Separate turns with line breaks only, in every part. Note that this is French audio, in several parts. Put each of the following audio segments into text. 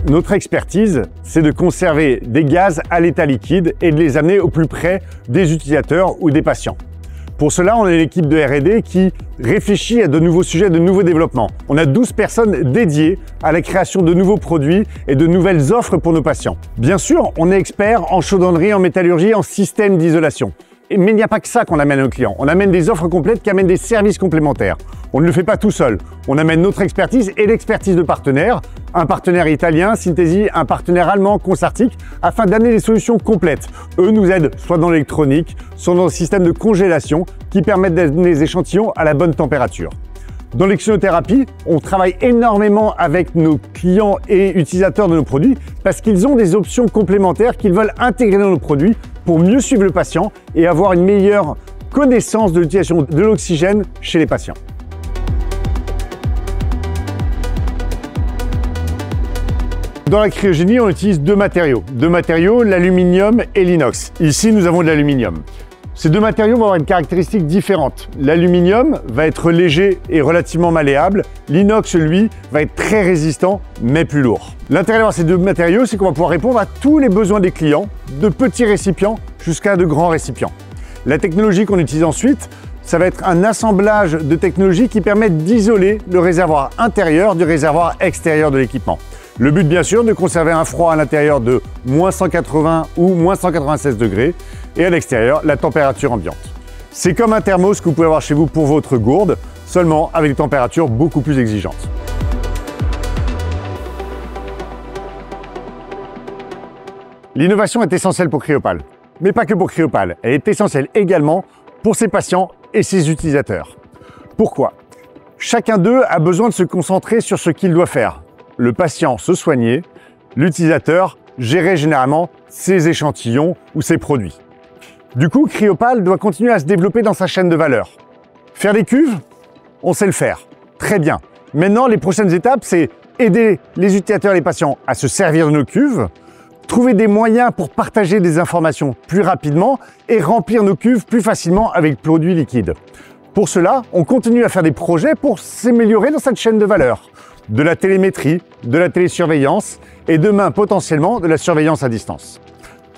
Notre expertise, c'est de conserver des gaz à l'état liquide et de les amener au plus près des utilisateurs ou des patients. Pour cela, on a une équipe de R&D qui réfléchit à de nouveaux sujets, de nouveaux développements. On a 12 personnes dédiées à la création de nouveaux produits et de nouvelles offres pour nos patients. Bien sûr, on est expert en chaudronnerie, en métallurgie, en système d'isolation. Mais il n'y a pas que ça qu'on amène à nos clients. On amène des offres complètes qui amènent des services complémentaires. On ne le fait pas tout seul. On amène notre expertise et l'expertise de partenaires. Un partenaire italien, Synthesy, un partenaire allemand, Consartic, afin d'amener des solutions complètes. Eux nous aident soit dans l'électronique, soit dans le système de congélation qui permettent d'amener les échantillons à la bonne température. Dans l'oxynothérapie, on travaille énormément avec nos clients et utilisateurs de nos produits parce qu'ils ont des options complémentaires qu'ils veulent intégrer dans nos produits pour mieux suivre le patient et avoir une meilleure connaissance de l'utilisation de l'oxygène chez les patients. Dans la cryogénie, on utilise deux matériaux, l'aluminium et l'inox. Ici, nous avons de l'aluminium. Ces deux matériaux vont avoir une caractéristique différente. L'aluminium va être léger et relativement malléable. L'inox, lui, va être très résistant, mais plus lourd. L'intérêt d'avoir ces deux matériaux, c'est qu'on va pouvoir répondre à tous les besoins des clients, de petits récipients jusqu'à de grands récipients. La technologie qu'on utilise ensuite, ça va être un assemblage de technologies qui permettent d'isoler le réservoir intérieur du réservoir extérieur de l'équipement. Le but, bien sûr, de conserver un froid à l'intérieur de moins 180 ou moins 196 degrés et à l'extérieur, la température ambiante. C'est comme un thermos que vous pouvez avoir chez vous pour votre gourde, seulement avec des températures beaucoup plus exigeantes. L'innovation est essentielle pour Cryopal, mais pas que pour Cryopal. Elle est essentielle également pour ses patients et ses utilisateurs. Pourquoi? Chacun d'eux a besoin de se concentrer sur ce qu'il doit faire. Le patient se soigner, l'utilisateur gérer généralement ses échantillons ou ses produits. Du coup, Cryopal doit continuer à se développer dans sa chaîne de valeur. Faire des cuves, on sait le faire, très bien. Maintenant, les prochaines étapes, c'est aider les utilisateurs et les patients à se servir de nos cuves, trouver des moyens pour partager des informations plus rapidement et remplir nos cuves plus facilement avec produits liquides. Pour cela, on continue à faire des projets pour s'améliorer dans cette chaîne de valeur. De la télémétrie, de la télésurveillance et demain potentiellement de la surveillance à distance.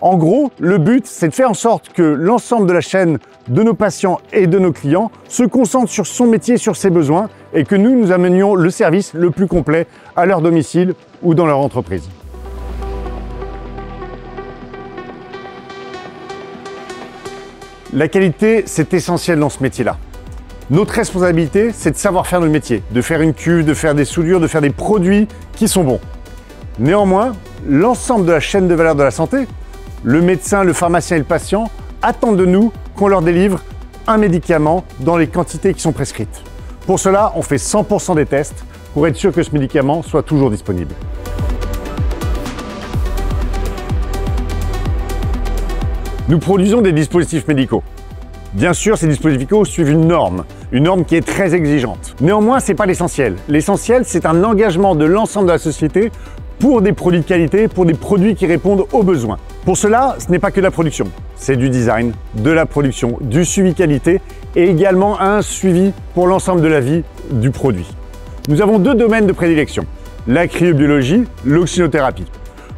En gros, le but, c'est de faire en sorte que l'ensemble de la chaîne de nos patients et de nos clients se concentre sur son métier, sur ses besoins et que nous amenions le service le plus complet à leur domicile ou dans leur entreprise. La qualité, c'est essentiel dans ce métier-là. Notre responsabilité, c'est de savoir faire notre métier, de faire une cuve, de faire des soudures, de faire des produits qui sont bons. Néanmoins, l'ensemble de la chaîne de valeur de la santé, le médecin, le pharmacien et le patient, attendent de nous qu'on leur délivre un médicament dans les quantités qui sont prescrites. Pour cela, on fait 100% des tests pour être sûr que ce médicament soit toujours disponible. Nous produisons des dispositifs médicaux. Bien sûr, ces dispositifs médicaux suivent une norme qui est très exigeante. Néanmoins, ce n'est pas l'essentiel. L'essentiel, c'est un engagement de l'ensemble de la société pour des produits de qualité, pour des produits qui répondent aux besoins. Pour cela, ce n'est pas que de la production, c'est du design, de la production, du suivi qualité et également un suivi pour l'ensemble de la vie du produit. Nous avons deux domaines de prédilection, la cryobiologie, l'oxynothérapie.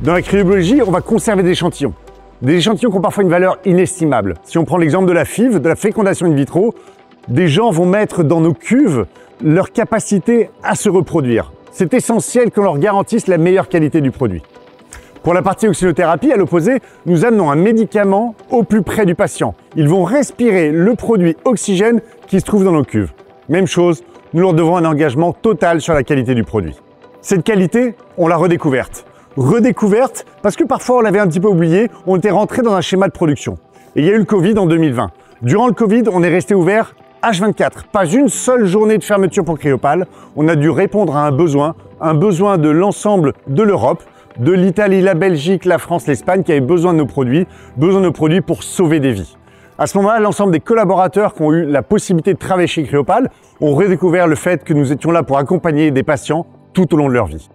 Dans la cryobiologie, on va conserver des échantillons qui ont parfois une valeur inestimable. Si on prend l'exemple de la FIV, de la fécondation in vitro, des gens vont mettre dans nos cuves leur capacité à se reproduire. C'est essentiel qu'on leur garantisse la meilleure qualité du produit. Pour la partie oxynothérapie, à l'opposé, nous amenons un médicament au plus près du patient. Ils vont respirer le produit oxygène qui se trouve dans nos cuves. Même chose, nous leur devons un engagement total sur la qualité du produit. Cette qualité, on l'a redécouverte. Redécouverte parce que parfois on l'avait un petit peu oublié, on était rentré dans un schéma de production. Et il y a eu le Covid en 2020. Durant le Covid, on est resté ouvert H24. Pas une seule journée de fermeture pour Cryopal. On a dû répondre à un besoin de l'ensemble de l'Europe, de l'Italie, la Belgique, la France, l'Espagne qui avaient besoin de nos produits pour sauver des vies. À ce moment-là, l'ensemble des collaborateurs qui ont eu la possibilité de travailler chez Cryopal ont redécouvert le fait que nous étions là pour accompagner des patients tout au long de leur vie.